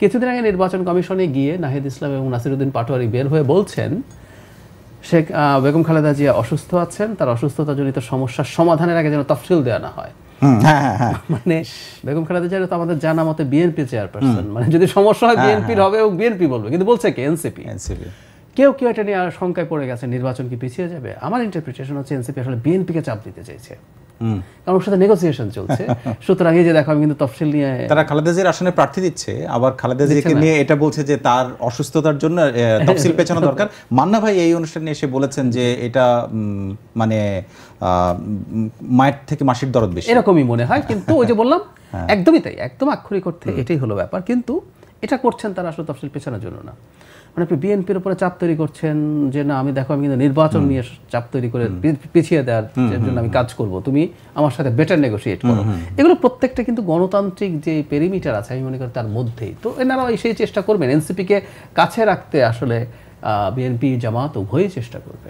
কিছুদিন আগে নির্বাচন কমিশনে গিয়ে নাহিদ ইসলাম এবং নাসিরউদ্দিন পাটোয়ারি বের হয়ে বলছেন শেখ বেগম খালেদা জিয়া অসুস্থ আছেন, তার অসুস্থতাজনিত সমস্যার সমাধানের আগে যেন তফসিল দেওয়া না হয়। মানে বেগম খালেদা জিয়া তো আমাদের জানা মতে বিএনপি চেয়ারপারসন, মানে যদি সমস্যা হয় বিএনপির হবে এবং বিএনপি বলবে, কিন্তু বলছে কি এনসিপি। কেউ কেউ এটা নিয়ে শঙ্কায় পড়ে গেছে নির্বাচন কি পিছিয়ে যাবে। আমার ইন্টারপ্রিটেশন হচ্ছে এনসিপি আসলে বিএনপিকে চাপ দিতে চাইছে, কারণ ওর সাথে নেগোসিয়েশন চলছে। সুতরাং এই যে দেখো আমি কিন্তু তফসিল নিয়ে তারা খালেদা জিয়ার আসনে প্রার্থী দিচ্ছে, আবার খালেদা জিয়াকে নিয়ে এটা বলছে যে তার অসুস্থতার জন্য তফসিল পেছানো দরকার। মান্না ভাই এই অনুষ্ঠানে এসে বলেছেন যে এটা মানে মায়ের থেকে মাসির দরদ বেশি, এরকমই মনে হয়। কিন্তু ওই যে বললাম একদমই তাই, একদম আক্ষরিক অর্থে এটাই হলো ব্যাপার। কিন্তু এটা করছেন তারা আসলে তফসিল পেছানোর জন্য না। মানে আপনি বিএনপির উপরে চাপ তৈরি করছেন যে না আমি দেখো আমি কিন্তু নির্বাচন নিয়ে চাপ তৈরি করে পিছিয়ে দেওয়ার জন্য আমি কাজ করব, তুমি আমার সাথে বেটার নেগোসিয়েট করো। এগুলো প্রত্যেকটা কিন্তু গণতান্ত্রিক যে পেরিমিটার আছে আমি মনে করি তার মধ্যেই। তো এনারাও সেই চেষ্টা করবেন, এনসিপিকে কাছে রাখতে আসলে বিএনপি জামাত উভয়ই চেষ্টা করবে।